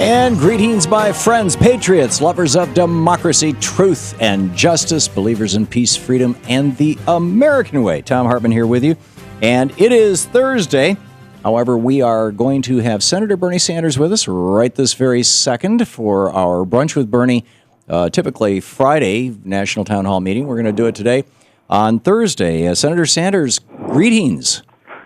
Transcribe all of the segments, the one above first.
And greetings, my friends, patriots, lovers of democracy, truth, and justice, believers in peace, freedom, and the American way. Thom Hartmann here with you. And it is Thursday. However, we are going to have Senator Bernie Sanders with us right this very second for our Brunch with Bernie, typically Friday National Town Hall meeting. We're going to do it today on Thursday. Senator Sanders, greetings.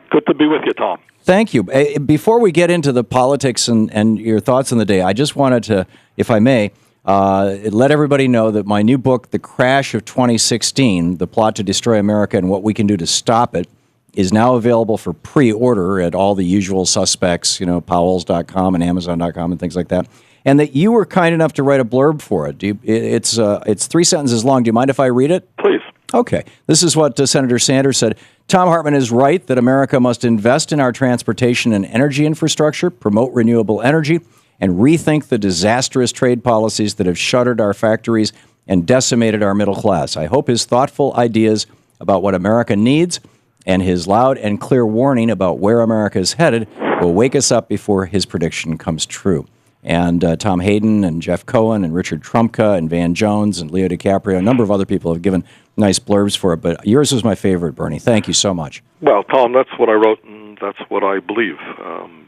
Good to be with you, Tom. Thank you. Before we get into the politics and your thoughts on the day, I just wanted to, if I may, let everybody know that my new book, The Crash of 2016, The Plot to Destroy America and What We Can Do to Stop It, is now available for pre-order at all the usual suspects, Powell's.com and Amazon.com and things like that. And that you were kind enough to write a blurb for it. It's 3 sentences long. Do you mind if I read it? Please. Okay. This is what Senator Sanders said. Thom Hartmann is right that America must invest in our transportation and energy infrastructure, promote renewable energy, and rethink the disastrous trade policies that have shuttered our factories and decimated our middle class. I hope his thoughtful ideas about what America needs and his loud and clear warning about where America is headed will wake us up before his prediction comes true. And Tom Hayden and Jeff Cohen and Richard Trumka and Van Jones and Leo DiCaprio, a number of other people have given nice blurbs for it, but yours was my favorite, Bernie. Thank you so much. Well, Tom, that's what I wrote, and that's what I believe.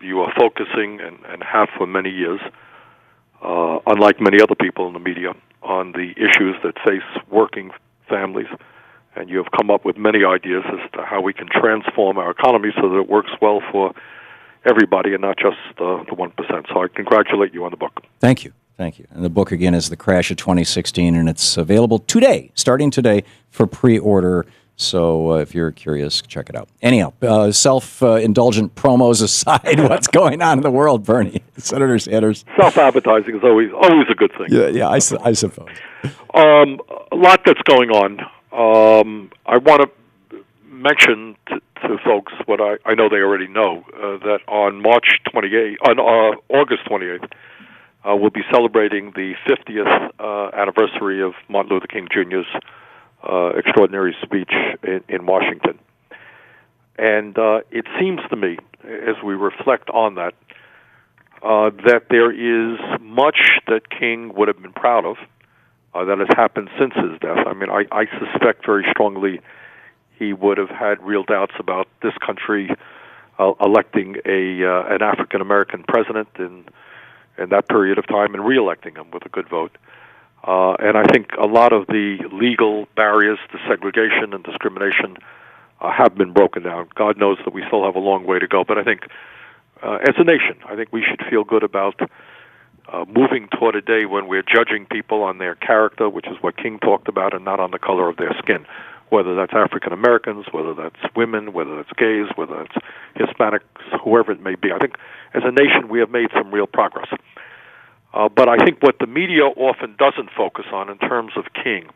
You are focusing, and have for many years, unlike many other people in the media, on the issues that face working families, and you have come up with many ideas as to how we can transform our economy so that it works well for everybody and not just the 1%. So I congratulate you on the book. Thank you. Thank you. And the book, again, is The Crash of 2016, and it's available today, starting today, for pre-order. So if you're curious, check it out. Anyhow, self-indulgent promos aside, what's going on in the world, Bernie? Senator Sanders. Self-advertising is always a good thing. Yeah, I suppose. A lot that's going on. I want to mention to folks what I know they already know, that on August 28th, we'll be celebrating the 50th anniversary of Martin Luther King Jr.'s extraordinary speech in Washington. And it seems to me, as we reflect on that, that there is much that King would have been proud of that has happened since his death. I mean, I suspect very strongly he would have had real doubts about this country electing an African-American president in that period of time and re-electing him with a good vote. And I think a lot of the legal barriers to segregation and discrimination have been broken down. God knows that we still have a long way to go, but I think as a nation, I think we should feel good about moving toward a day when we're judging people on their character, which is what King talked about, and not on the color of their skin, whether that's African Americans, whether that's women, whether that's gays, whether that's Hispanics, whoever it may be. I think as a nation we have made some real progress. But I think what the media often doesn't focus on in terms of King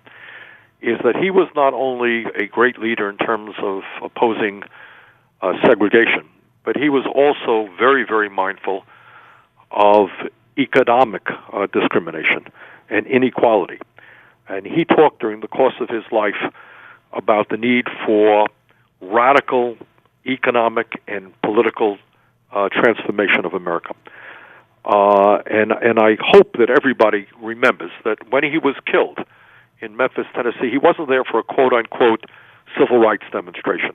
is that he was not only a great leader in terms of opposing segregation, but he was also very, very mindful of economic discrimination and inequality. And he talked during the course of his life about the need for radical economic and political transformation of America. And I hope that everybody remembers that when he was killed in Memphis, Tennessee, he wasn't there for a quote-unquote civil rights demonstration.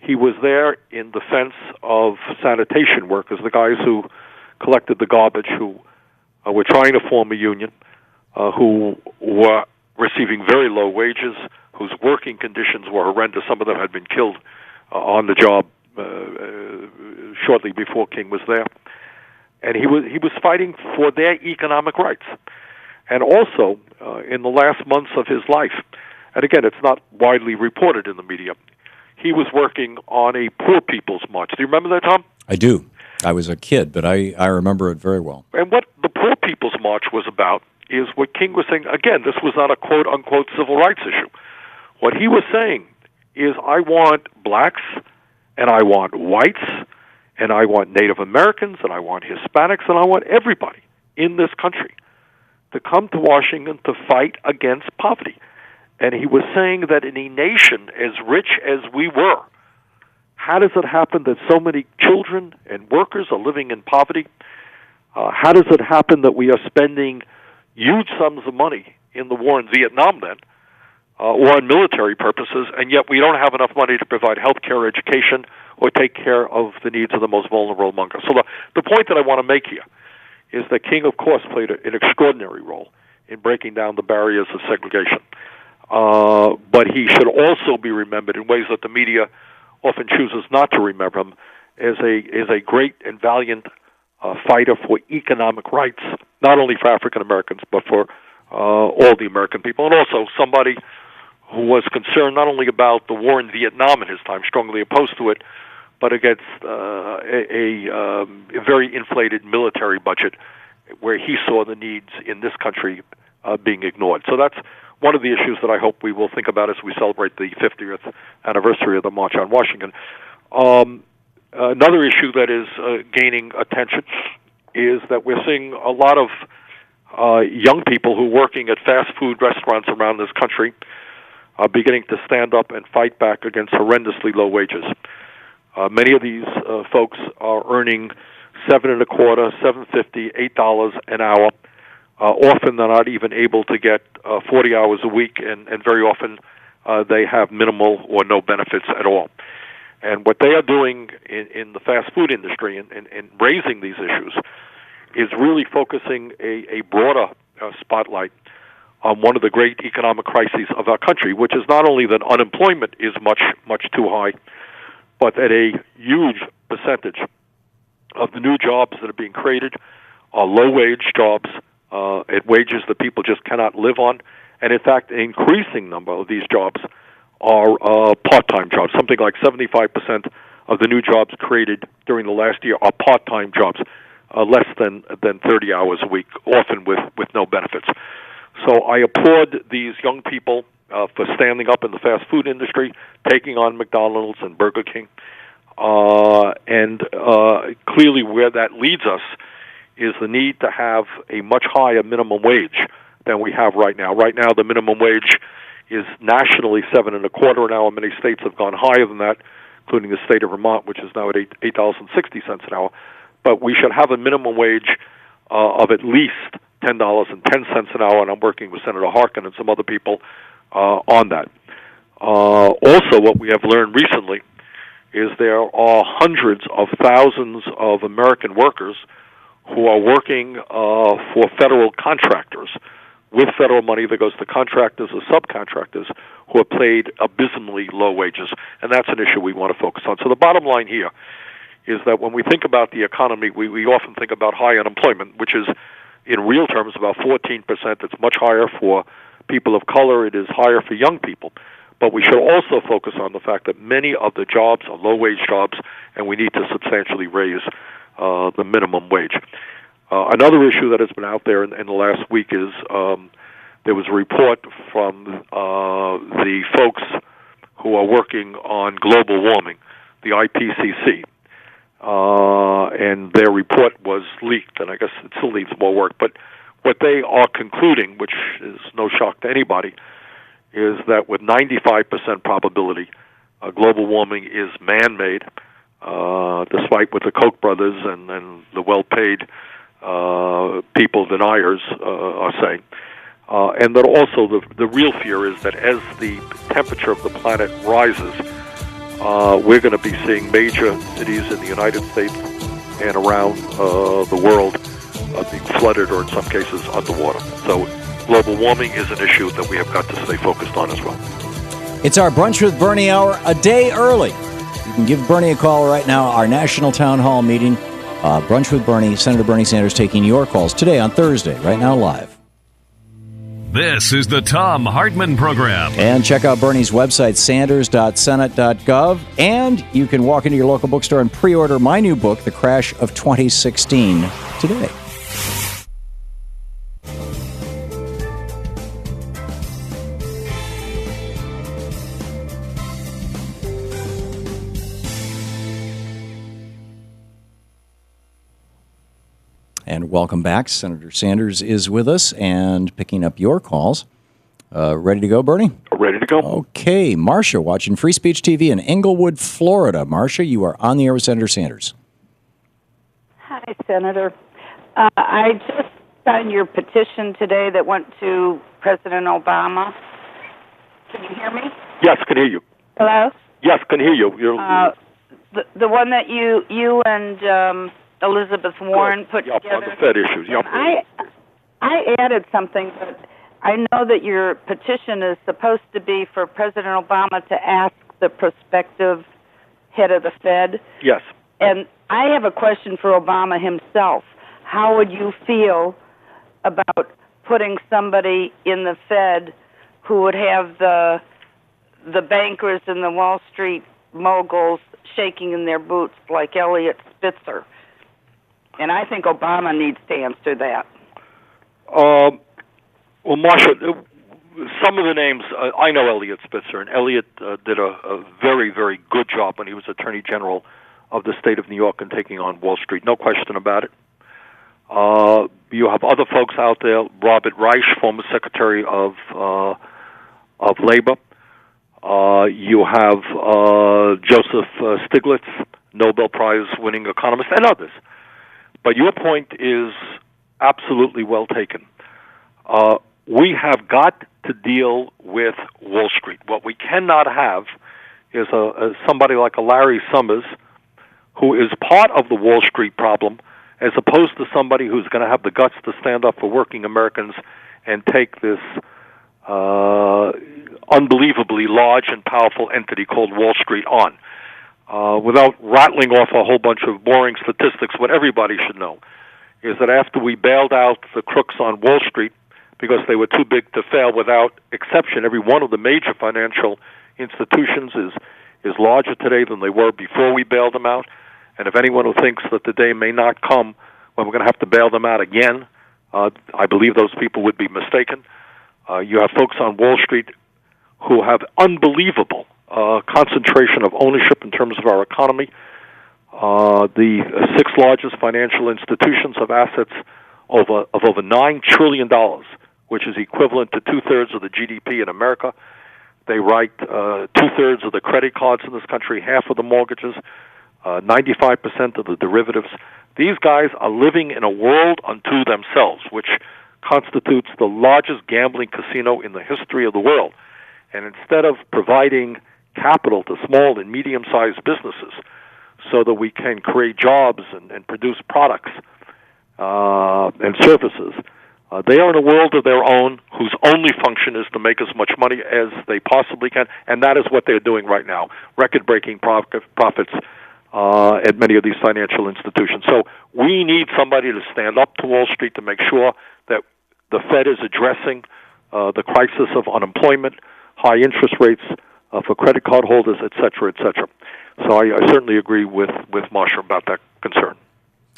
He was there in defense of sanitation workers, the guys who collected the garbage, who were trying to form a union, who were receiving very low wages, whose working conditions were horrendous. Some of them had been killed on the job shortly before King was there. And he was fighting for their economic rights. And also, in the last months of his life, and again, it's not widely reported in the media, he was working on a Poor People's March. Do you remember that, Tom? I do. I was a kid, but I remember it very well. And what the Poor People's March was about is what King was saying. Again, this was not a quote-unquote civil rights issue. What he was saying is, I want blacks, and I want whites, and I want Native Americans, and I want Hispanics, and I want everybody in this country to come to Washington to fight against poverty. And he was saying that in a nation as rich as we were, how does it happen that so many children and workers are living in poverty? How does it happen that we are spending huge sums of money in the war in Vietnam then, or on military purposes, and yet we don't have enough money to provide health care, education, or take care of the needs of the most vulnerable among us? So the point that I want to make here is that King, of course, played an extraordinary role in breaking down the barriers of segregation. But he should also be remembered in ways that the media often chooses not to remember him as a great and valiant fighter for economic rights, not only for African Americans, but for all the American people, and also somebody who was concerned not only about the war in Vietnam in his time, strongly opposed to it, but against a very inflated military budget where he saw the needs in this country being ignored. So that's one of the issues that I hope we will think about as we celebrate the 50th anniversary of the March on Washington. Another issue that is gaining attention is that we're seeing a lot of young people who are working at fast food restaurants around this country are beginning to stand up and fight back against horrendously low wages. Many of these folks are earning $7.25, $7.50, $8 an hour. Often they're not even able to get 40 hours a week, and very often they have minimal or no benefits at all. And what they are doing in the fast food industry and raising these issues is really focusing a broader spotlight on one of the great economic crises of our country, which is not only that unemployment is much too high, but that a huge percentage of the new jobs that are being created are low-wage jobs at wages that people just cannot live on. And in fact, an increasing number of these jobs are part-time jobs. Something like 75% of the new jobs created during the last year are part-time jobs, less than 30 hours a week, often with no benefits. So I applaud these young people for standing up in the fast food industry, taking on McDonald's and Burger King. And clearly where that leads us is the need to have a much higher minimum wage than we have right now. Right now, the minimum wage is nationally $7.25 an hour. Many states have gone higher than that, including the state of Vermont, which is now at $8.60 an hour. But we should have a minimum wage of at least $10.10 an hour, and I'm working with Senator Harkin and some other people on that. Also, what we have learned recently is there are hundreds of thousands of American workers who are working for federal contractors with federal money that goes to contractors or subcontractors who are paid abysmally low wages, and that's an issue we want to focus on. So the bottom line here is that when we think about the economy, we often think about high unemployment, which is in real terms about 14%. It's much higher for people of color. It is higher for young people. But we should also focus on the fact that many of the jobs are low-wage jobs, and we need to substantially raise the minimum wage. Another issue that has been out there in the last week is there was a report from the folks who are working on global warming, the IPCC, and their report was leaked, and I guess it still needs more work. But what they are concluding, which is no shock to anybody, is that with 95% probability, global warming is man-made, despite what the Koch brothers and the well-paid people deniers are saying. And that also the real fear is that as the temperature of the planet rises, we're going to be seeing major cities in the United States and around the world being flooded or in some cases underwater. So global warming is an issue that we have got to stay focused on as well. It's our Brunch with Bernie hour a day early. You can give Bernie a call right now, our national town hall meeting. Brunch with Bernie, Senator Bernie Sanders taking your calls today on Thursday, right now live. This is the Thom Hartmann Program. And check out Bernie's website, sanders.senate.gov. And you can walk into your local bookstore and pre-order my new book, The Crash of 2016, today. And welcome back. Senator Sanders is with us and picking up your calls. Ready to go, Bernie? Ready to go. Okay. Marcia, watching Free Speech TV in Englewood, Florida. Marcia, you are on the air with Senator Sanders. Hi, Senator. I just signed your petition today that went to President Obama. Can you hear me? Yes, can hear you. Hello? Yes, can hear you. The one that you and Elizabeth Warren put together. On the Fed issues. Yep. I added something, but I know that your petition is supposed to be for President Obama to ask the prospective head of the Fed. Yes. And I have a question for Obama himself. How would you feel about putting somebody in the Fed who would have the bankers and the Wall Street moguls shaking in their boots like Elliot Spitzer? And I think Obama needs to answer that. Well, Marsha, some of the names, I know Elliot Spitzer, and Elliot did a very, very good job when he was Attorney General of the state of New York and taking on Wall Street. No question about it. You have other folks out there, Robert Reich, former Secretary of Labor. You have Joseph Stiglitz, Nobel Prize-winning economist, and others. But your point is absolutely well taken. We have got to deal with Wall Street. What we cannot have is somebody like a Larry Summers, who is part of the Wall Street problem, as opposed to somebody who's going to have the guts to stand up for working Americans and take this unbelievably large and powerful entity called Wall Street on. Without rattling off a whole bunch of boring statistics, what everybody should know is that after we bailed out the crooks on Wall Street because they were too big to fail, without exception, every one of the major financial institutions is larger today than they were before we bailed them out. And if anyone who thinks that the day may not come when we're going to have to bail them out again, I believe those people would be mistaken. You have folks on Wall Street who have unbelievable concentration of ownership in terms of our economy. The six largest financial institutions have assets of over $9 trillion, which is equivalent to two-thirds of the GDP in America. They write two-thirds of the credit cards in this country, half of the mortgages, 95% of the derivatives. These guys are living in a world unto themselves, which constitutes the largest gambling casino in the history of the world. And instead of providing capital to small and medium-sized businesses so that we can create jobs and produce products and services, they are in a world of their own whose only function is to make as much money as they possibly can, and that is what they're doing right now, record-breaking profits at many of these financial institutions. So we need somebody to stand up to Wall Street to make sure that the Fed is addressing the crisis of unemployment, high interest rates for credit card holders, et cetera, et cetera. So I certainly agree with Marsha about that concern.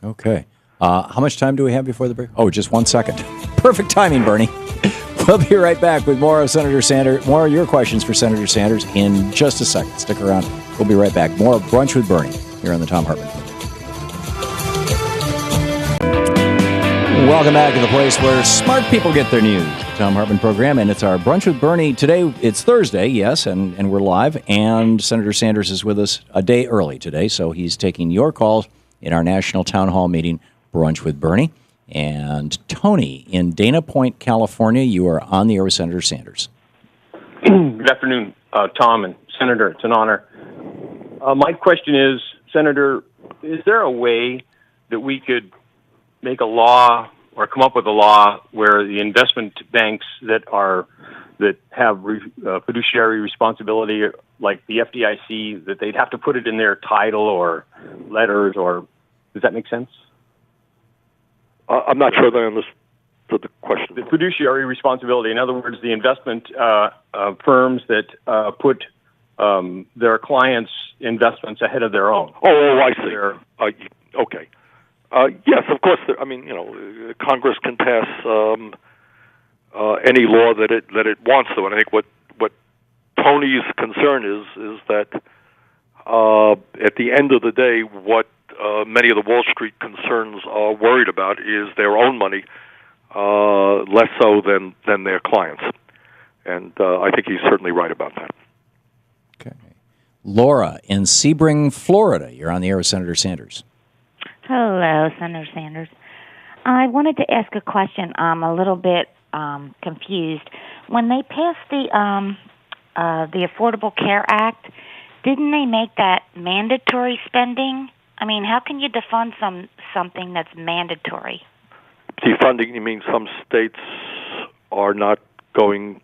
Okay. How much time do we have before the break? Oh, just 1 second. Perfect timing, Bernie. We'll be right back with more of Senator Sanders, more of your questions for Senator Sanders in just a second. Stick around. We'll be right back. More of Brunch with Bernie here on the Thom Hartmann Program. Welcome back to the place where smart people get their news. The Thom Hartmann Program, and it's our Brunch with Bernie. Today, it's Thursday, yes, and we're live, and Senator Sanders is with us a day early today, so he's taking your calls in our National Town Hall meeting, Brunch with Bernie. And Tony in Dana Point, California, you are on the air with Senator Sanders. Good afternoon, Tom and Senator. It's an honor. My question is, Senator, is there a way that we could make a law or come up with a law where the investment banks that have fiduciary responsibility, like the FDIC, that they'd have to put it in their title or letters, or does that make sense? I'm not sure that I understood the question. The fiduciary responsibility, in other words, the investment firms that put their clients' investments ahead of their own. Oh, I see. Okay. Yes, of course. Congress can pass any law that it wants to, and I think what Tony's concern is that at the end of the day, what many of the Wall Street concerns are worried about is their own money, less so than their clients, and I think he's certainly right about that. Okay, Laura in Sebring, Florida, you're on the air with Senator Sanders. Hello, Senator Sanders. I wanted to ask a question. I'm a little bit confused. When they passed the Affordable Care Act, didn't they make that mandatory spending? I mean, how can you defund something that's mandatory? Defunding, you mean some states are not going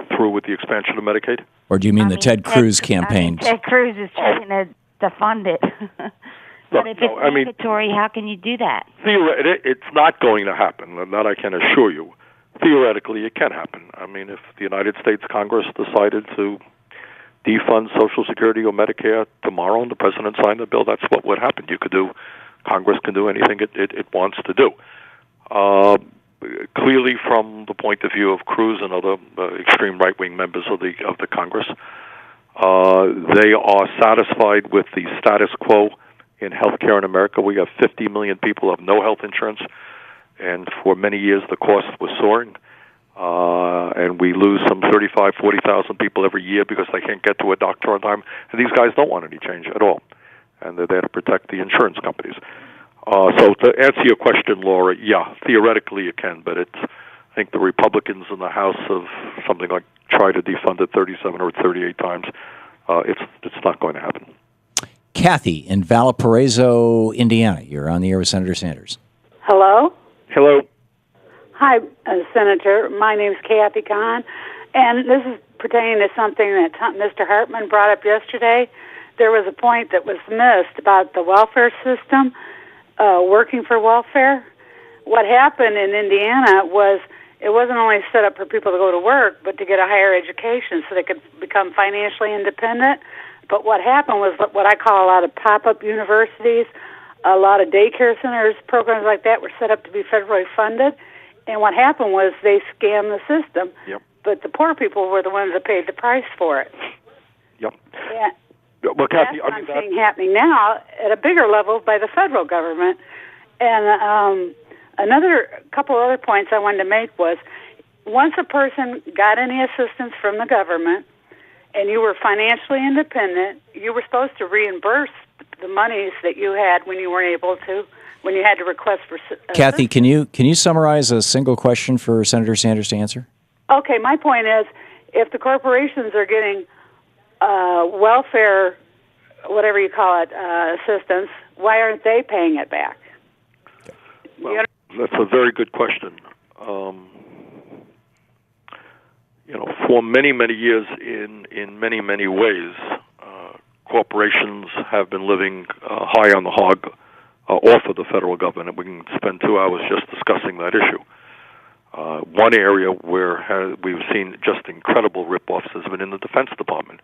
through with the expansion of Medicaid? Or do you mean the Ted Cruz campaign? Ted Cruz is trying to defund it. But if it's mandatory, how can you do that? It's not going to happen, that I can assure you. Theoretically, it can happen. I mean, if the United States Congress decided to defund Social Security or Medicare tomorrow and the president signed the bill, that's what would happen. Congress can do anything it wants to do. Clearly, from the point of view of Cruz and other extreme right-wing members of the Congress, they are satisfied with the status quo in healthcare in America. We have 50 million people who have no health insurance, and for many years the cost was soaring. And we lose some 35,000, 40,000 people every year because they can't get to a doctor on time. And these guys don't want any change at all, and they're there to protect the insurance companies. So to answer your question, Laura, yeah, theoretically it can, but I think the Republicans in the House have something like tried to defund it 37 or 38 times. It's not going to happen. Kathy in Valparaiso, Indiana. You're on the air with Senator Sanders. Hello? Hello. Hi, Senator. My name's Kathy Kahn, and this is pertaining to something that Mr. Hartmann brought up yesterday. There was a point that was missed about the welfare system, working for welfare. What happened in Indiana was it wasn't only set up for people to go to work, but to get a higher education so they could become financially independent. But what happened was what I call a lot of pop-up universities, a lot of daycare centers, programs like that were set up to be federally funded. And what happened was they scammed the system. Yep. But the poor people were the ones that paid the price for it. Yep. Yeah. Well, Kathy, that's what I'm seeing happening now at a bigger level by the federal government. And another couple other points I wanted to make was once a person got any assistance from the government and you were financially independent, you were supposed to reimburse the monies that you had when you weren't able to, when you had to request for assistance. Kathy, can you summarize a single question for Senator Sanders to answer? Okay, my point is, if the corporations are getting welfare, whatever you call it, assistance, why aren't they paying it back? Well, that's a very good question. For many, many years, in many, many ways, corporations have been living high on the hog off of the federal government. We can spend 2 hours just discussing that issue. One area where we've seen just incredible rip-offs has been in the Defense Department,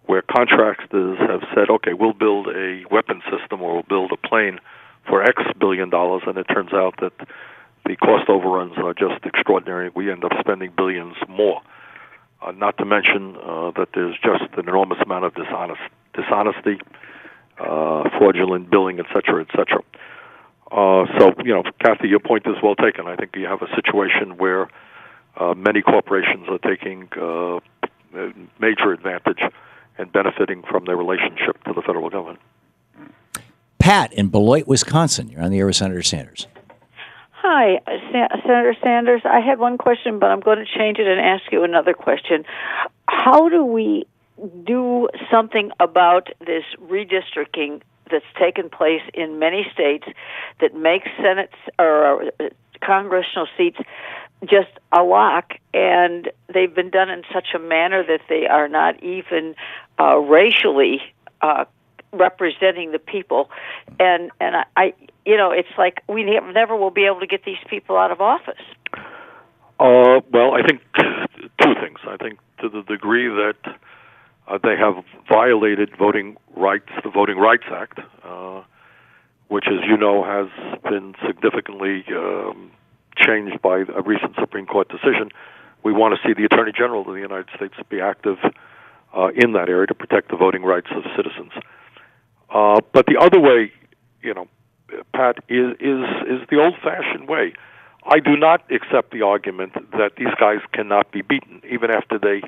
where contractors have said, okay, we'll build a weapon system or we'll build a plane for X billion dollars, and it turns out that the cost overruns are just extraordinary. We end up spending billions more. Not to mention that there's just an enormous amount of dishonesty, fraudulent billing, et cetera, et cetera. So, Kathy, your point is well taken. I think you have a situation where many corporations are taking major advantage and benefiting from their relationship to the federal government. Pat in Beloit, Wisconsin. You're on the air with Senator Sanders. Hi, Senator Sanders. I had one question, but I'm going to change it and ask you another question. How do we do something about this redistricting that's taken place in many states that makes Senate or congressional seats just a lock, and they've been done in such a manner that they are not even racially representing the people, and I it's like we never will be able to get these people out of office. Well, I think two things. I think to the degree that they have violated voting rights, the Voting Rights Act, which, as you know, has been significantly changed by a recent Supreme Court decision. We want to see the Attorney General of the United States be active in that area to protect the voting rights of citizens. But the other way, Pat, is the old-fashioned way. I do not accept the argument that these guys cannot be beaten, even after they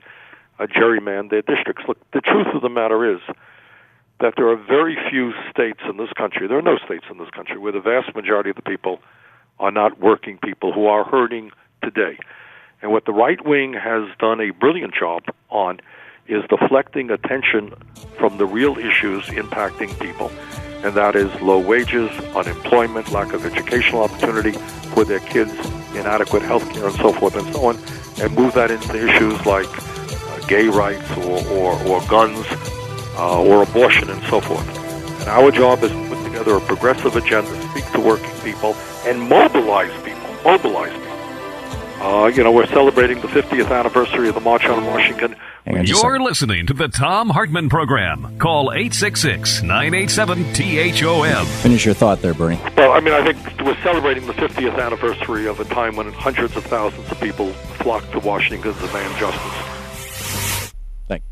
gerrymander their districts. Look, the truth of the matter is that there are very few states in this country, there are no states in this country, where the vast majority of the people are not working people who are hurting today. And what the right wing has done a brilliant job on is deflecting attention from the real issues impacting people, and that is low wages, unemployment, lack of educational opportunity for their kids, inadequate health care, and so forth and so on, and move that into issues like gay rights or guns or abortion and so forth. And our job is to put together a progressive agenda, speak to working people, and mobilize people. We're celebrating the 50th anniversary of the March on Washington. You're listening to the Thom Hartmann Program. Call 866-987-THOM. Finish your thought there, Bernie. Well, I think we're celebrating the 50th anniversary of a time when hundreds of thousands of people flocked to Washington to demand justice. Thank you.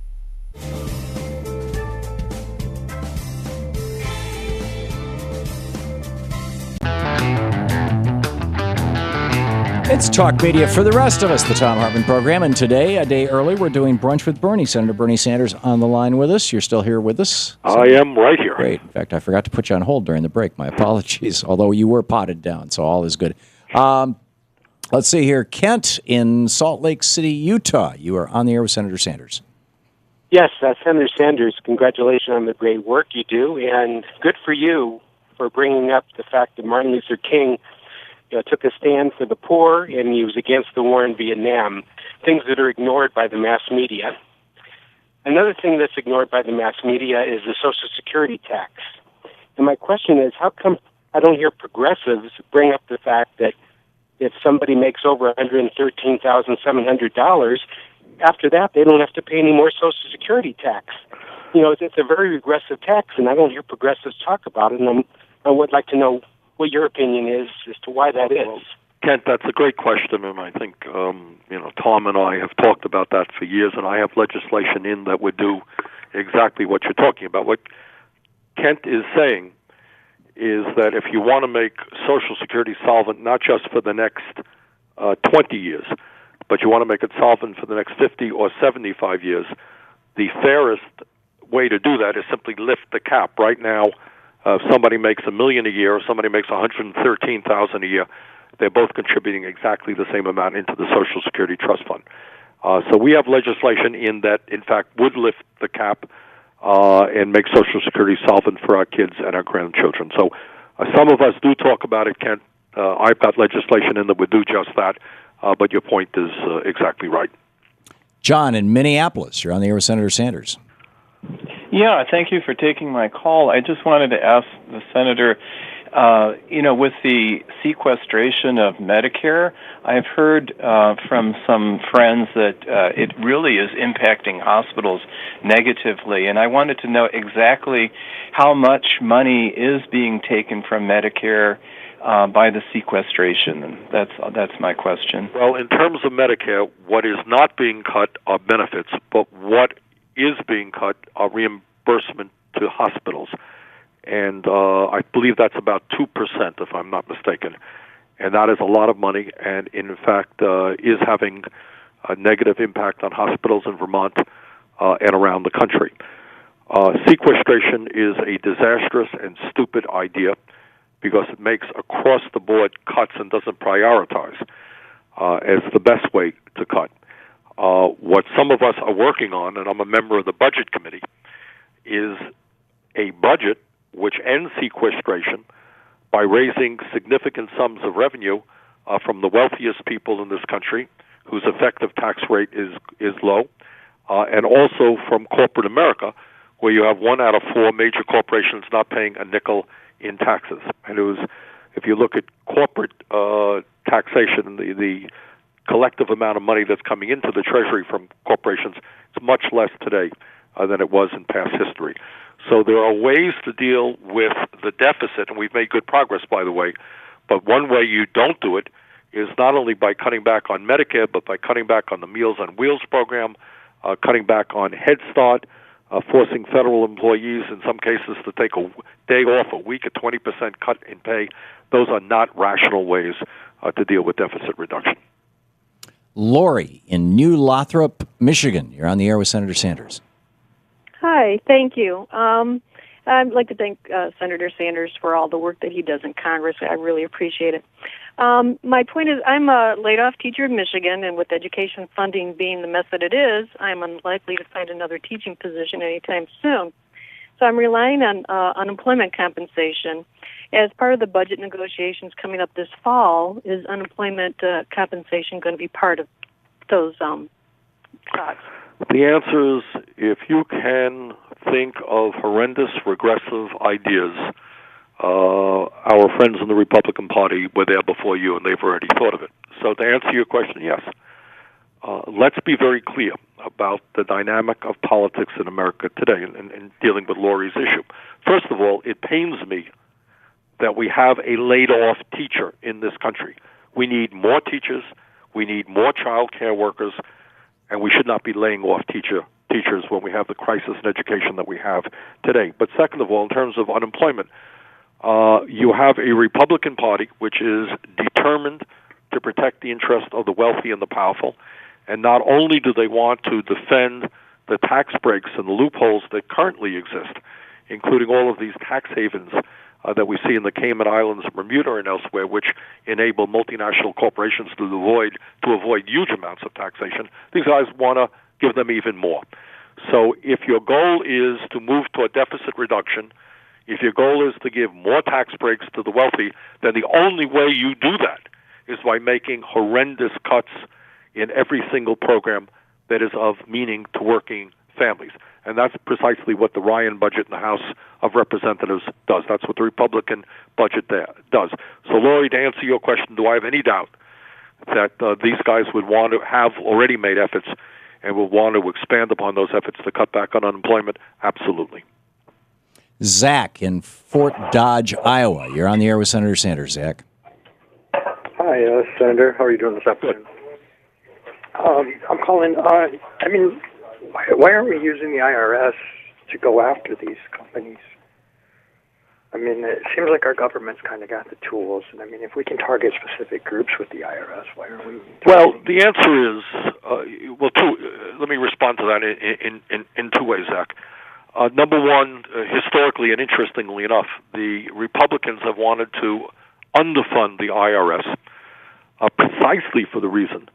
It's Talk Media for the rest of us, the Thom Hartmann Program. And today, a day early, we're doing Brunch with Bernie. Senator Bernie Sanders on the line with us. You're still here with us? I am right here. Great. In fact, I forgot to put you on hold during the break. My apologies, although you were potted down, so all is good. Let's see here. Kent in Salt Lake City, Utah. You are on the air with Senator Sanders. Yes, Senator Sanders, congratulations on the great work you do, and good for you for bringing up the fact that Martin Luther King took a stand for the poor, and he was against the war in Vietnam, things that are ignored by the mass media. Another thing that's ignored by the mass media is the Social Security tax. And my question is, how come I don't hear progressives bring up the fact that if somebody makes over $113,700, after that they don't have to pay any more Social Security tax? It's a very regressive tax, and I don't hear progressives talk about it, and I would like to know what your opinion is as to why that is. Well, Kent, that's a great question, and I think Tom and I have talked about that for years, and I have legislation in that would do exactly what you're talking about. What Kent is saying is that if you want to make Social Security solvent not just for the next 20 years, but you want to make it solvent for the next 50 or 75 years, the fairest way to do that is simply lift the cap. Right now, if somebody makes $1 million a year or somebody makes $113,000 a year, they're both contributing exactly the same amount into the Social Security Trust Fund. So we have legislation in that, in fact, would lift the cap and make Social Security solvent for our kids and our grandchildren. So some of us do talk about it, Kent. I've got legislation in that would do just that, but your point is exactly right. John in Minneapolis, you're on the air with Senator Sanders. Yeah, thank you for taking my call. I just wanted to ask the Senator, with the sequestration of Medicare, I've heard from some friends that it really is impacting hospitals negatively, and I wanted to know exactly how much money is being taken from Medicare by the sequestration, and that's my question. Well, in terms of Medicare, what is not being cut are benefits, but what is being cut are reimbursement to hospitals. And I believe that's about 2%, if I'm not mistaken. And that is a lot of money, and in fact is having a negative impact on hospitals in Vermont and around the country. Sequestration is a disastrous and stupid idea because it makes across-the-board cuts and doesn't prioritize as the best way to cut. What some of us are working on, and I'm a member of the Budget Committee, is a budget which ends sequestration by raising significant sums of revenue from the wealthiest people in this country, whose effective tax rate is low, and also from corporate America, where you have 1 out of 4 major corporations not paying a nickel in taxes. And if you look at corporate taxation, the collective amount of money that's coming into the Treasury from corporations, it's much less today than it was in past history. So there are ways to deal with the deficit, and we've made good progress, by the way, but one way you don't do it is not only by cutting back on Medicare, but by cutting back on the Meals on Wheels program, cutting back on Head Start, forcing federal employees, in some cases, to take a day off a week, a 20% cut in pay. Those are not rational ways to deal with deficit reduction. Lori in New Lothrop, Michigan. You're on the air with Senator Sanders. Hi, thank you. I'd like to thank Senator Sanders for all the work that he does in Congress. I really appreciate it. My point is, I'm a laid-off teacher in Michigan, and with education funding being the mess that it is, I'm unlikely to find another teaching position anytime soon. So I'm relying on unemployment compensation. As part of the budget negotiations coming up this fall, is unemployment compensation going to be part of those talks? The answer is, if you can think of horrendous, regressive ideas, our friends in the Republican Party were there before you, and they've already thought of it. So to answer your question, yes. Let's be very clear about the dynamic of politics in America today in dealing with Lori's issue. First of all, it pains me that we have a laid-off teacher in this country. We need more teachers. We need more child care workers, and we should not be laying off teachers when we have the crisis in education that we have today. But second of all, in terms of unemployment, you have a Republican Party which is determined to protect the interest of the wealthy and the powerful, and not only do they want to defend the tax breaks and the loopholes that currently exist, including all of these tax havens that we see in the Cayman Islands, Bermuda, and elsewhere, which enable multinational corporations to avoid huge amounts of taxation. These guys want to give them even more. So if your goal is to move to a deficit reduction, if your goal is to give more tax breaks to the wealthy, then the only way you do that is by making horrendous cuts in every single program that is of meaning to working families. And that's precisely what the Ryan budget in the House of Representatives does. That's what the Republican budget does. So, Lori, to answer your question, do I have any doubt that these guys would want to have already made efforts and will want to expand upon those efforts to cut back on unemployment? Absolutely. Zach in Fort Dodge, Iowa. You're on the air with Senator Sanders, Zach. Hi, Senator. How are you doing this afternoon? I'm calling. Why aren't we using the IRS to go after these companies? I mean, it seems like our government's kind of got the tools. And I mean, if we can target specific groups with the IRS, why aren't we? Well, the answer is, let me respond to that in two ways, Zach. Number one, historically and interestingly enough, the Republicans have wanted to underfund the IRS precisely for the reason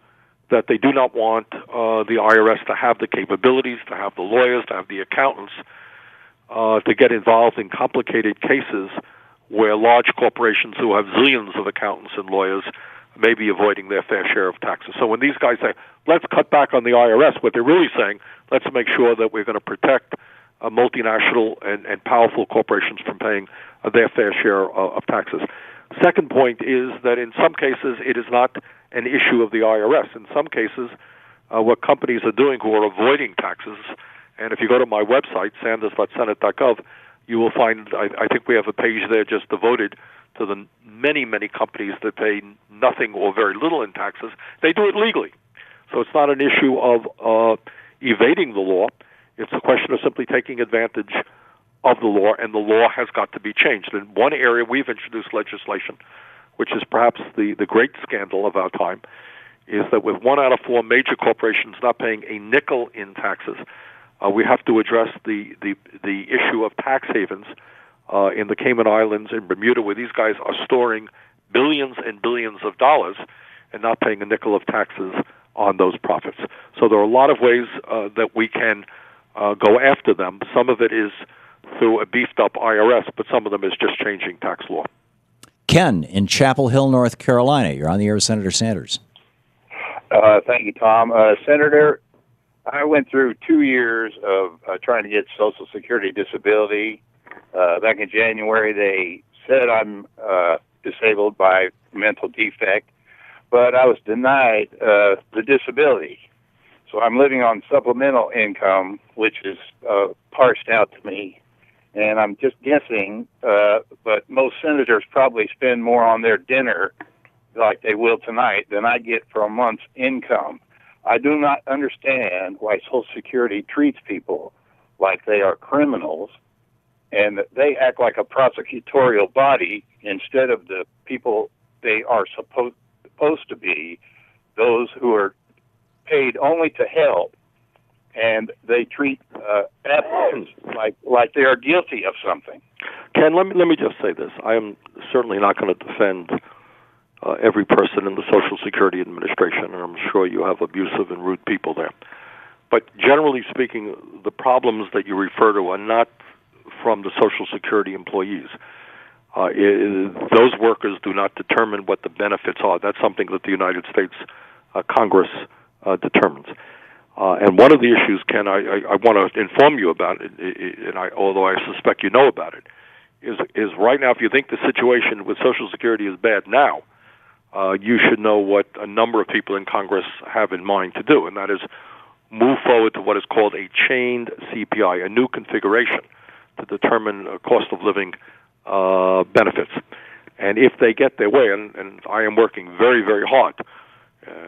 that they do not want the IRS to have the capabilities, to have the lawyers, to have the accountants, to get involved in complicated cases where large corporations who have zillions of accountants and lawyers may be avoiding their fair share of taxes. So when these guys say, let's cut back on the IRS, what they're really saying, let's make sure that we're going to protect multinational and powerful corporations from paying their fair share of taxes. Second point is that in some cases it is not an issue of the IRS. In some cases, what companies are doing who are avoiding taxes, and if you go to my website, sanders.senate.gov, you will find, I think we have a page there just devoted to the many, many companies that pay nothing or very little in taxes. They do it legally. So it's not an issue of evading the law. It's a question of simply taking advantage of the law, and the law has got to be changed. In one area, we've introduced legislation, which is perhaps the great scandal of our time, is that with 1 out of 4 major corporations not paying a nickel in taxes, we have to address the issue of tax havens in the Cayman Islands and Bermuda, where these guys are storing billions and billions of dollars and not paying a nickel of taxes on those profits. So there are a lot of ways that we can go after them. Some of it is through a beefed-up IRS, but some of them is just changing tax law. Ken in Chapel Hill, North Carolina. You're on the air with Senator Sanders. Thank you, Tom. Senator, I went through 2 years of trying to get Social Security disability. Back in January, they said I'm disabled by mental defect, but I was denied the disability. So I'm living on supplemental income, which is parsed out to me. And I'm just guessing, but most senators probably spend more on their dinner, like they will tonight, than I get for a month's income. I do not understand why Social Security treats people like they are criminals, and they act like a prosecutorial body instead of the people they are supposed to be, those who are paid only to help. And they treat applicants like they are guilty of something. Ken, let me just say this. I am certainly not going to defend every person in the Social Security Administration, and I'm sure you have abusive and rude people there. But generally speaking, the problems that you refer to are not from the Social Security employees. Those workers do not determine what the benefits are. That's something that the United States Congress determines. And one of the issues, Ken, I want to inform you about it, and although I suspect you know about it, is right now, if you think the situation with Social Security is bad now, you should know what a number of people in Congress have in mind to do, and that is move forward to what is called a chained CPI, a new configuration to determine cost of living benefits. And if they get their way, and I am working very, very hard,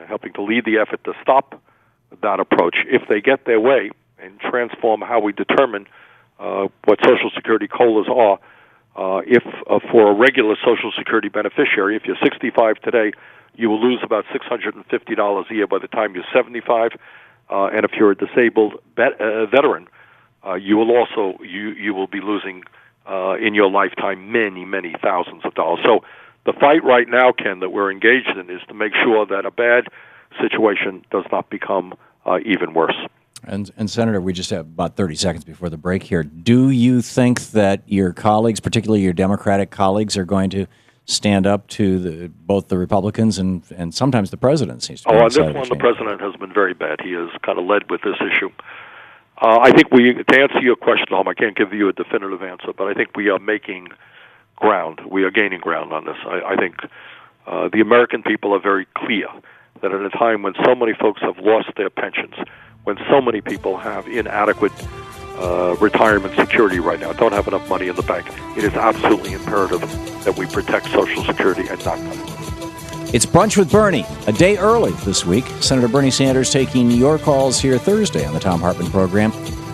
helping to lead the effort to stop that approach, if they get their way and transform how we determine what Social Security COLAs are, if for a regular Social Security beneficiary, if you're 65 today, you will lose about $650 a year by the time you're 75. And if you're a disabled veteran, you will be losing in your lifetime many thousands of dollars. So the fight right now, Ken, that we're engaged in is to make sure that a bad situation does not become even worse. And Senator, we just have about 30 seconds before the break here. Do you think that your colleagues, particularly your Democratic colleagues, are going to stand up to both the Republicans and sometimes the president seems to be on this one, the president has been very bad. He has kind of led with this issue. I think to answer your question, Tom, I can't give you a definitive answer, but I think we are making ground. We are gaining ground on this. I think the American people are very clear that at a time when so many folks have lost their pensions, when so many people have inadequate retirement security right now, don't have enough money in the bank, it is absolutely imperative that we protect Social Security and not cut it. It's Brunch with Bernie, a day early this week. Senator Bernie Sanders taking your calls here Thursday on the Thom Hartmann Program,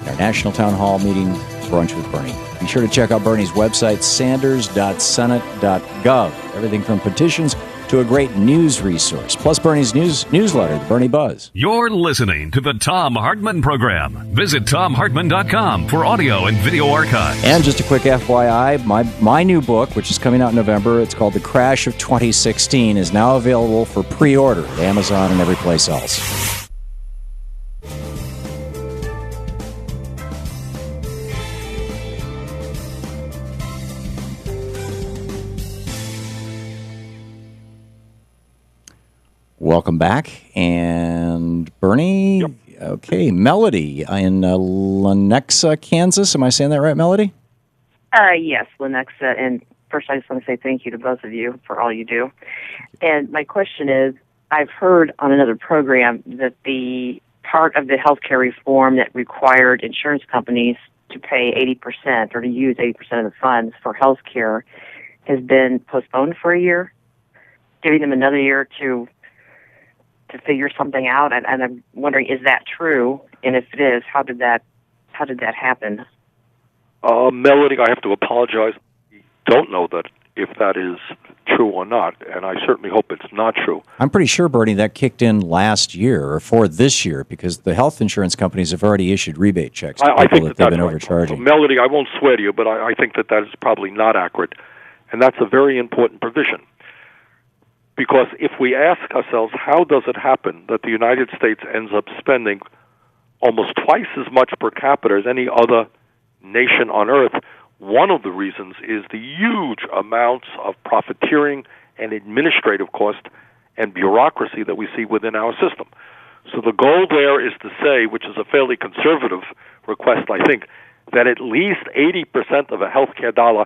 our National Town Hall meeting, Brunch with Bernie. Be sure to check out Bernie's website, sanders.senate.gov. Everything from petitions to a great news resource, plus Bernie's newsletter, The Bernie Buzz. You're listening to the Thom Hartmann Program. Visit thomhartmann.com for audio and video archives. And just a quick FYI, my new book, which is coming out in November, it's called The Crash of 2016, is now available for pre-order at Amazon and every place else. Welcome back. And Bernie, Yep. Okay, Melody in Lenexa, Kansas. Am I saying that right, Melody? Yes, Lenexa. And first, I just want to say thank you to both of you for all you do. And my question is, I've heard on another program that the part of the healthcare reform that required insurance companies to pay 80% or to use 80% of the funds for healthcare has been postponed for a year, giving them another year to figure something out, and I'm wondering, is that true? And if it is, how did that happen? Melody, I have to apologize. I don't know that if that is true or not, and I certainly hope it's not true. I'm pretty sure, Bernie, that kicked in last year or for this year because the health insurance companies have already issued rebate checks to people that they've been overcharging. Melody, I won't swear to you, but I think that is probably not accurate, and that's a very important provision. Because if we ask ourselves, how does it happen that the United States ends up spending almost twice as much per capita as any other nation on earth, one of the reasons is the huge amounts of profiteering and administrative cost and bureaucracy that we see within our system. So the goal there is to say, which is a fairly conservative request, I think, that at least 80% of a healthcare dollar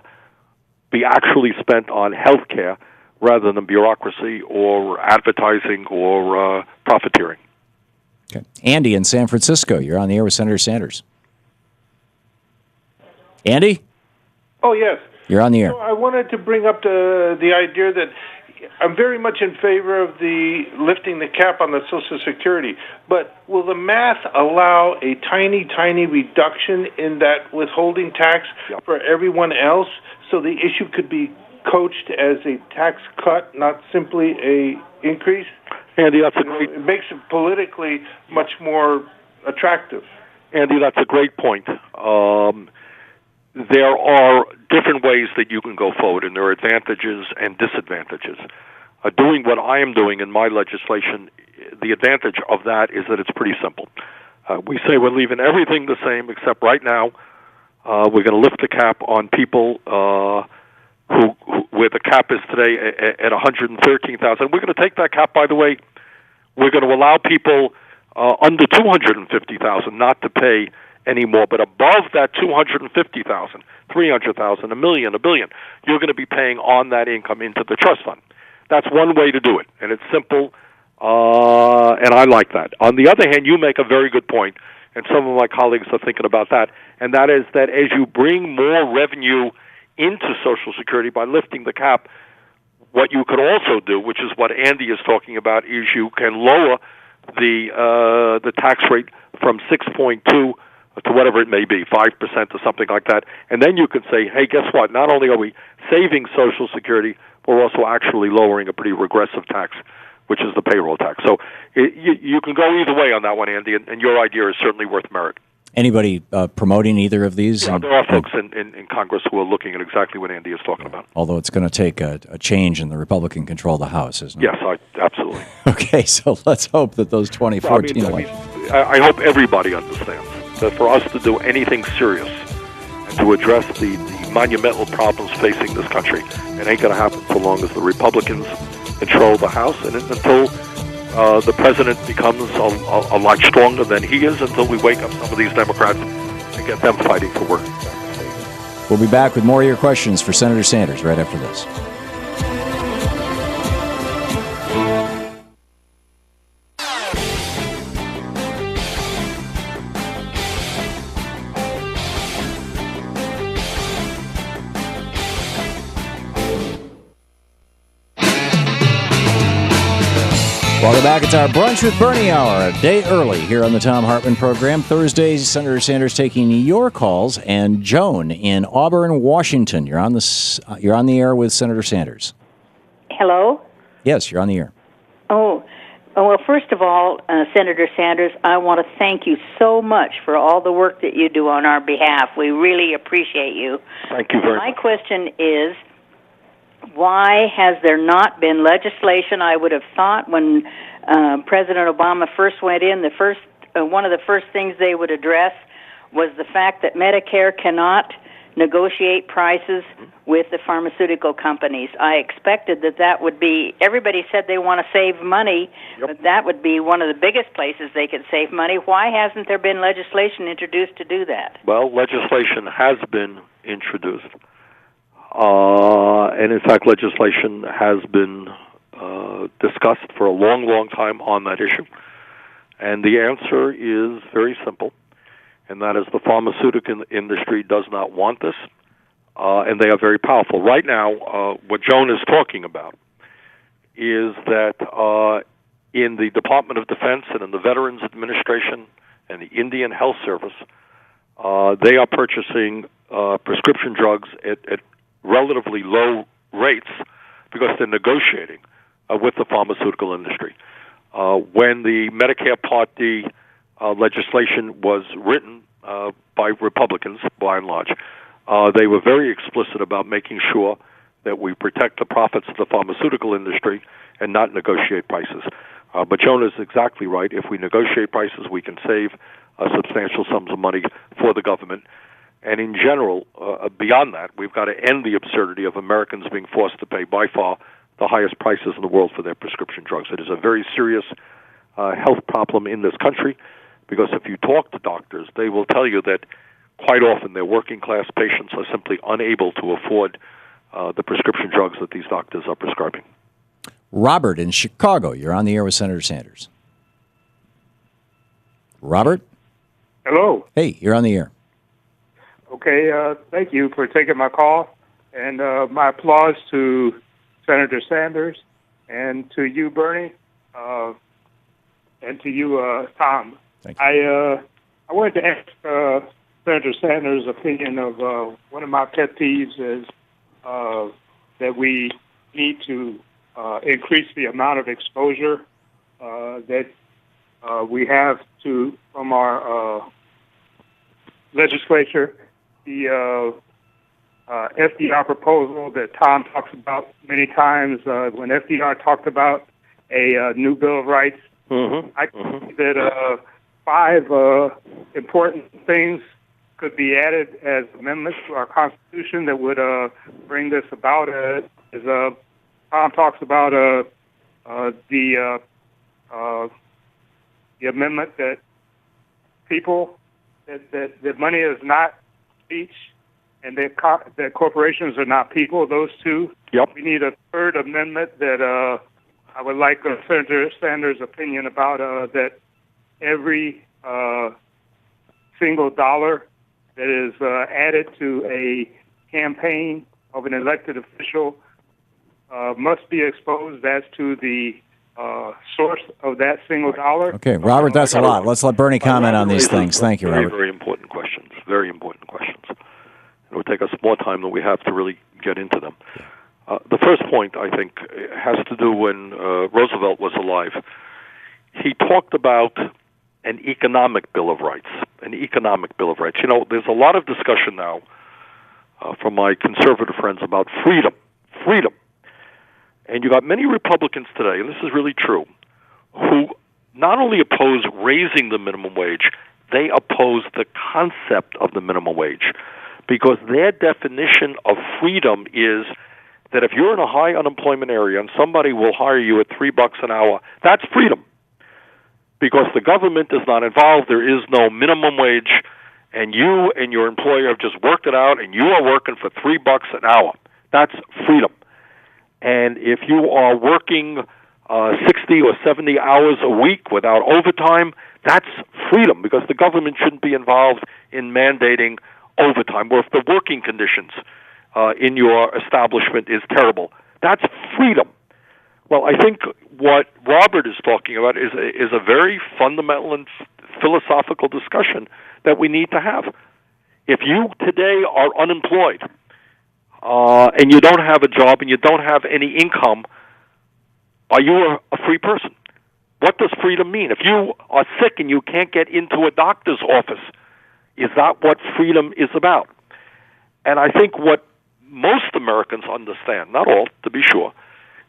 be actually spent on healthcare rather than bureaucracy or advertising or profiteering. Okay. Andy in San Francisco, you're on the air with Senator Sanders. Andy? Oh, yes. You're on the air. So I wanted to bring up the idea that I'm very much in favor of the lifting the cap on the Social Security, but will the math allow a tiny, tiny reduction in that withholding tax for everyone else so the issue could be coached as a tax cut, not simply a increase? Andy, that's a great... It makes it politically much more attractive. Andy, that's a great point. There are different ways that you can go forward, and there are advantages and disadvantages. doing what I am doing in my legislation, the advantage of that is that it's pretty simple. We say we're leaving everything the same, except right now we're going to lift the cap on people who where the cap is today at 113,000. We're going to take that cap, by the way. We're going to allow people under 250,000 not to pay anymore, but above that 250,000, 300,000, a million, a billion, you're going to be paying on that income into the trust fund. That's one way to do it, and it's simple, and I like that. On the other hand, you make a very good point, and some of my colleagues are thinking about that, and that is that as you bring more revenue into Social Security by lifting the cap, what you could also do, which is what Andy is talking about, is you can lower the tax rate from 6.2 to whatever it may be, 5% or something like that, and then you can say, hey, guess what? Not only are we saving Social Security, we're also actually lowering a pretty regressive tax, which is the payroll tax. So you can go either way on that one, Andy, and your idea is certainly worth merit. Anybody promoting either of these? Yeah, there are folks in Congress who are looking at exactly what Andy is talking about. Although it's going to take a change in the Republican control of the House, isn't it? Yes, absolutely. Okay, so let's hope that those 2014 elections... I hope everybody understands that for us to do anything serious and to address the monumental problems facing this country, it ain't going to happen so long as the Republicans control the House and until the president becomes a lot stronger than he is, until we wake up some of these Democrats and get them fighting for work. We'll be back with more of your questions for Senator Sanders right after this. Welcome back. It's our Brunch with Bernie hour, a day early here on the Thom Hartmann Program. Thursdays, Senator Sanders taking your calls, and Joan in Auburn, Washington. You're on the air with Senator Sanders. Hello? Yes, you're on the air. Oh, well, first of all, Senator Sanders, I want to thank you so much for all the work that you do on our behalf. We really appreciate you. Thank you very much. My question is, why has there not been legislation? I would have thought when President Obama first went in, one of the first things they would address was the fact that Medicare cannot negotiate prices with the pharmaceutical companies. I expected that would be, everybody said they want to save money, but that would be one of the biggest places they could save money. Why hasn't there been legislation introduced to do that? Well, legislation has been introduced. And in fact, legislation has been discussed for a long, long time on that issue. And the answer is very simple, and that is the pharmaceutical industry does not want this, and they are very powerful. Right now, what Joan is talking about is that in the Department of Defense and in the Veterans Administration and the Indian Health Service, they are purchasing prescription drugs at relatively low rates because they're negotiating with the pharmaceutical industry. When the Medicare Part D legislation was written by Republicans, by and large, they were very explicit about making sure that we protect the profits of the pharmaceutical industry and not negotiate prices. But Joan is exactly right. If we negotiate prices, we can save substantial sums of money for the government. And in general, beyond that, we've got to end the absurdity of Americans being forced to pay by far the highest prices in the world for their prescription drugs. It is a very serious health problem in this country because if you talk to doctors, they will tell you that quite often their working-class patients are simply unable to afford the prescription drugs that these doctors are prescribing. Robert in Chicago, you're on the air with Senator Sanders. Robert? Hello. Hey, you're on the air. Okay, thank you for taking my call, and my applause to Senator Sanders and to you, Bernie, and to you, Tom. Thank you. I wanted to ask Senator Sanders' opinion of one of my pet peeves is that we need to increase the amount of exposure that we have from our legislature. The FDR proposal that Tom talks about many times. When FDR talked about a new Bill of Rights, I think that 5 important things could be added as amendments to our Constitution that would bring this about. As Tom talks about the amendment that people that money is not speech, and that corporations are not people. Those two. Yep. We need a third amendment that I would like Senator Sanders' opinion about. That every single dollar that is added to a campaign of an elected official must be exposed as to the source of that single dollar. Okay, Robert, that's a lot. Let's let Bernie comment on these things. Thank you, Robert. Very important questions. Very important questions. It would take us more time than we have to really get into them. The first point, I think, has to do when Roosevelt was alive. He talked about an economic Bill of Rights. An economic Bill of Rights. You know, there's a lot of discussion now from my conservative friends about freedom. Freedom. And you got many Republicans today, and this is really true, who not only oppose raising the minimum wage, they oppose the concept of the minimum wage. Because their definition of freedom is that if you're in a high unemployment area and somebody will hire you at $3 an hour, that's freedom. Because the government is not involved, there is no minimum wage, and you and your employer have just worked it out, and you are working for $3 an hour. That's freedom. And if you are working 60 or 70 hours a week without overtime, that's freedom, because the government shouldn't be involved in mandating overtime, or if the working conditions in your establishment is terrible. That's freedom. Well, I think what Robert is talking about is a very fundamental and philosophical discussion that we need to have. If you today are unemployed and you don't have a job and you don't have any income, are you a free person? What does freedom mean? If you are sick and you can't get into a doctor's office, is that what freedom is about? And I think what most Americans understand, not all, to be sure,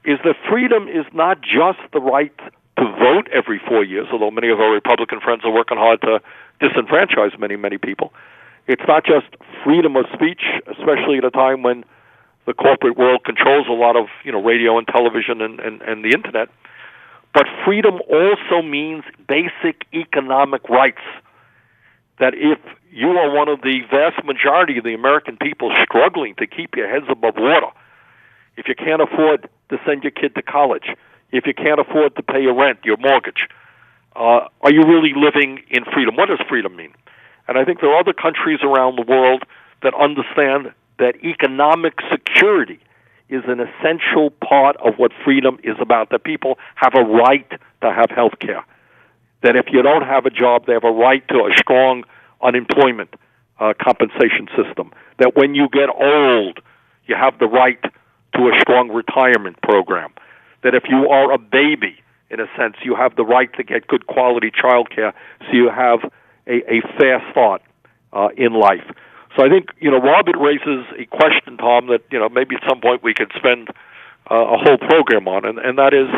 is that freedom is not just the right to vote every 4 years, although many of our Republican friends are working hard to disenfranchise many, many people. It's not just freedom of speech, especially at a time when the corporate world controls a lot of radio and television and the Internet. But freedom also means basic economic rights. That if you are one of the vast majority of the American people struggling to keep your heads above water, if you can't afford to send your kid to college, if you can't afford to pay your rent, your mortgage, are you really living in freedom? What does freedom mean? And I think there are other countries around the world that understand that economic security is an essential part of what freedom is about, that people have a right to have health care. That if you don't have a job, they have a right to a strong unemployment compensation system. That when you get old, you have the right to a strong retirement program. That if you are a baby, in a sense, you have the right to get good quality child care, so you have a fair start in life. So I think, Robert raises a question, Tom, that, maybe at some point we could spend a whole program on, and that is,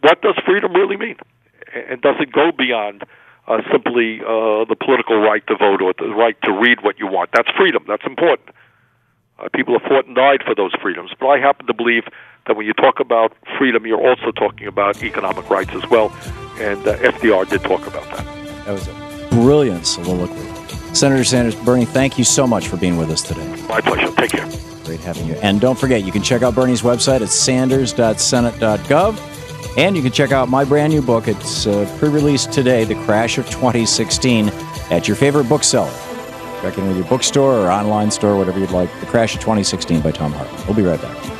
what does freedom really mean? And does it go beyond simply the political right to vote or the right to read what you want? That's freedom. That's important. People have fought and died for those freedoms. But I happen to believe that when you talk about freedom, you're also talking about economic rights as well. And FDR did talk about that. That was a brilliant soliloquy. Senator Sanders, Bernie, thank you so much for being with us today. My pleasure. Take care. Great having you. And don't forget, you can check out Bernie's website at sanders.senate.gov. And you can check out my brand new book. It's pre-released today, The Crash of 2016, at your favorite bookseller. Check in with your bookstore or online store, whatever you'd like. The Crash of 2016 by Thom Hartmann. We'll be right back.